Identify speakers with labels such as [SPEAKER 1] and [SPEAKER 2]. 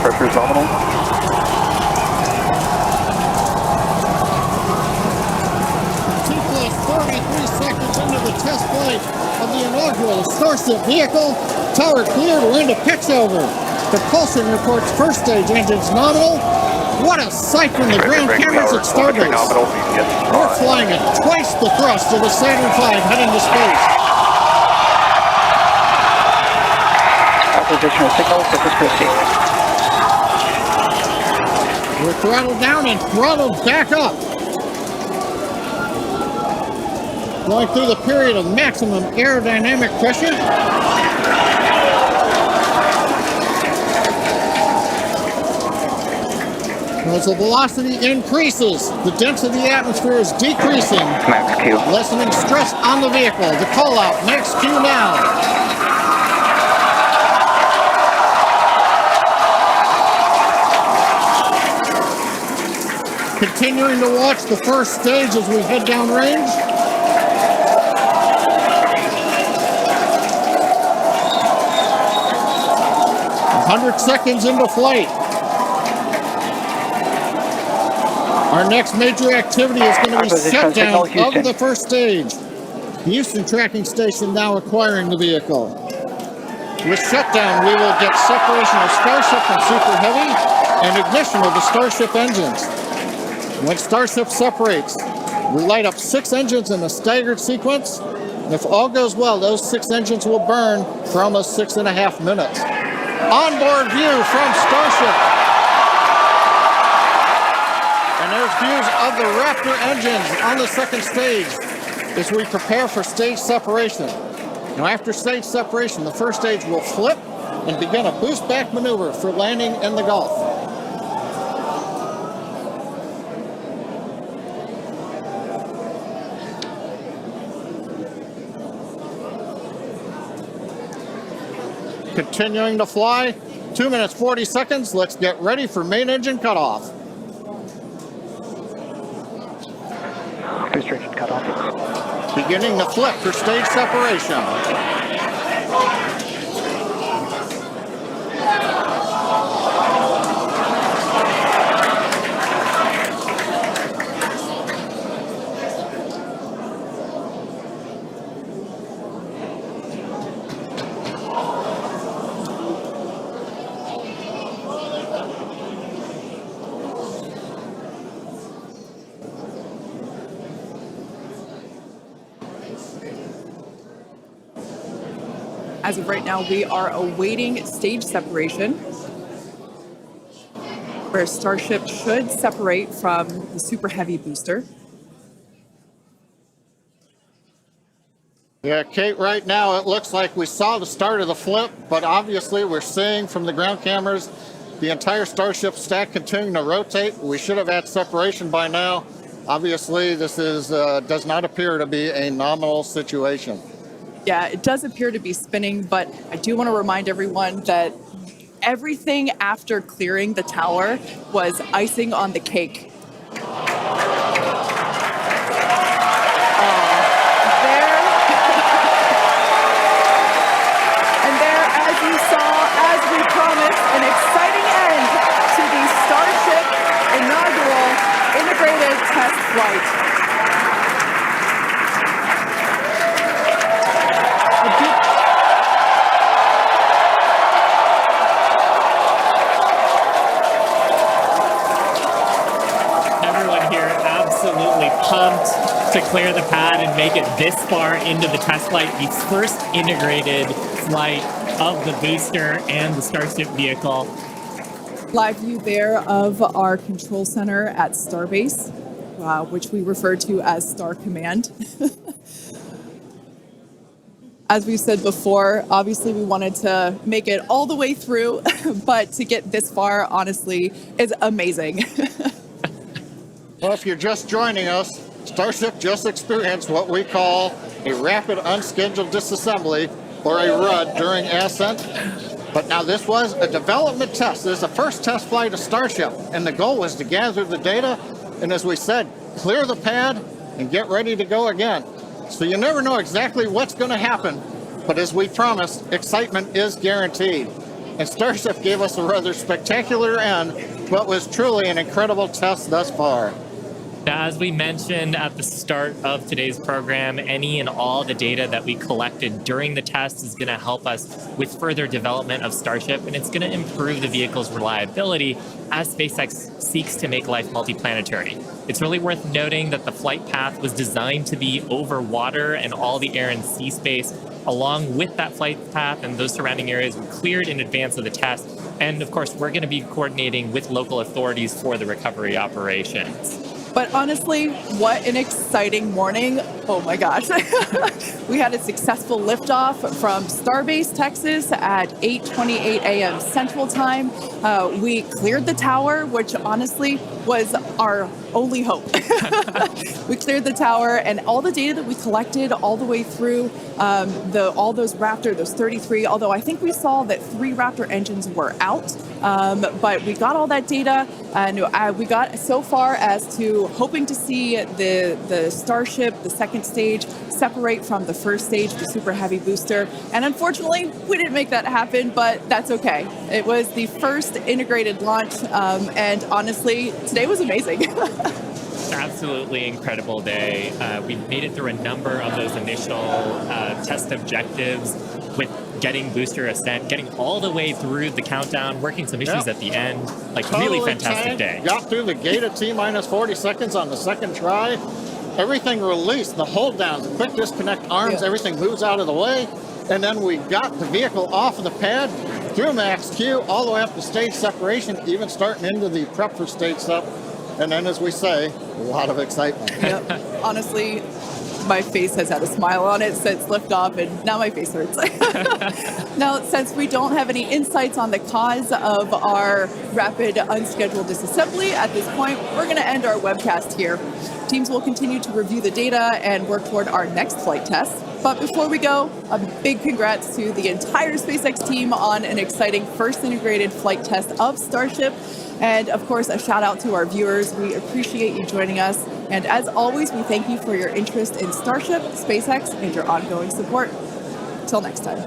[SPEAKER 1] pressure is nominal.
[SPEAKER 2] T+33 seconds into the test flight of the inaugural Starship vehicle. Tower cleared, we're into pitch over. Propulsion reports first stage engines nominal. What a sight from the ground cameras at Starbase. We're flying at twice the thrust of the Saturn V heading to space.
[SPEAKER 1] Acquisition of signal, surface proceed.
[SPEAKER 2] We're throttled down and throttled back up. Going through the period of maximum aerodynamic pressure. As the velocity increases, the density of the atmosphere is decreasing,
[SPEAKER 1] Max Q.
[SPEAKER 2] lessening stress on the vehicle. The call out, Max Q now. Continuing to watch the first stage as we head downrange. "100 seconds into flight. Our next major activity is going to be shutdown of the first stage. The Houston tracking station now acquiring the vehicle. With shutdown, we will get separation of Starship from Super Heavy and ignition of the Starship engines. When Starship separates, we light up 6 engines in a staggered sequence. And if all goes well, those 6 engines will burn for almost 6.5 minutes. Onboard view from Starship. And there's views of the Raptor engines on the second stage as we prepare for stage separation. Now after stage separation, the first stage will flip and begin a boost back maneuver for landing in the Gulf. Continuing to fly, 2 minutes 40 seconds. Let's get ready for main engine cutoff.
[SPEAKER 1] Boost engine cutoff.
[SPEAKER 2] Beginning to flip for stage separation.
[SPEAKER 3] As of right now, we are awaiting stage separation, where Starship should separate from the Super Heavy booster.
[SPEAKER 2] Yeah, Kate, right now it looks like we saw the start of the flip, but obviously we're seeing from the ground cameras the entire Starship stack continuing to rotate. We should have had separation by now. Obviously, this is does not appear to be a nominal situation.
[SPEAKER 3] Yeah, it does appear to be spinning, but I do want to remind everyone that everything after clearing the tower was icing on the cake. And there, as you saw, as we promised, an exciting end to the Starship inaugural integrated test flight.
[SPEAKER 4] Pumped to clear the pad and make it this far into the test flight, the first integrated flight of the booster and the Starship vehicle.
[SPEAKER 3] Live view there of our control center at Starbase, which we refer to as Star Command. As we said before, obviously we wanted to make it all the way through, but to get this far, honestly, is amazing.
[SPEAKER 2] Well, if you're just joining us, Starship just experienced what we call a rapid unscheduled disassembly, or a RUD, during ascent. But now this was a development test. This is the first test flight of Starship, and the goal was to gather the data, and as we said, clear the pad and get ready to go again. So you never know exactly what's going to happen, but as we promised, excitement is guaranteed. and Starship gave us a rather spectacular end, but was truly an incredible test thus far.
[SPEAKER 4] Now, as we mentioned at the start of today's program, any and all the data that we collected during the test is going to help us with further development of Starship, and it's going to improve the vehicle's reliability as SpaceX seeks to make life multiplanetary. It's really worth noting that the flight path was designed to be over water and all the air and sea space. Along with that flight path and those surrounding areas were cleared in advance of the test. And of course, we're going to be coordinating with local authorities for the recovery operations.
[SPEAKER 3] But honestly, what an exciting morning. Oh my gosh. We had a successful liftoff from Starbase, Texas at 8:28 a.m. Central Time. We cleared the tower, which honestly was our only hope. We cleared the tower, and all the data that we collected all the way through all those Raptor, those 33, although I think we saw that 3 Raptor engines were out. But we got all that data, and we got so far as to hoping to see the Starship, the second stage, separate from the first stage, the Super Heavy booster. And unfortunately, we didn't make that happen, but that's okay. It was the first integrated launch, and honestly, today was amazing.
[SPEAKER 4] Absolutely incredible day. We made it through a number of those initial test objectives with getting booster ascent, getting all the way through the countdown, working some issues at the end. Like,
[SPEAKER 2] Totally
[SPEAKER 4] really fantastic day.
[SPEAKER 2] Got through the gate at T-minus 40 seconds on the second try. Everything released, the hold downs, the quick disconnect arms, everything moves out of the way. And then we got the vehicle off of the pad, through max Q, all the way up to stage separation, even starting into the prep for stage sep. And then, as we say, a lot of excitement.
[SPEAKER 3] Yep. Honestly, my face has had a smile on it since liftoff, and now my face hurts. Now, since we don't have any insights on the cause of our rapid unscheduled disassembly at this point, we're going to end our webcast here. Teams will continue to review the data and work toward our next flight test. But before we go, a big congrats to the entire SpaceX team on an exciting first integrated flight test of Starship. And of course, a shout out to our viewers. We appreciate you joining us. And as always, we thank you for your interest in Starship, SpaceX, and your ongoing support. Till next time.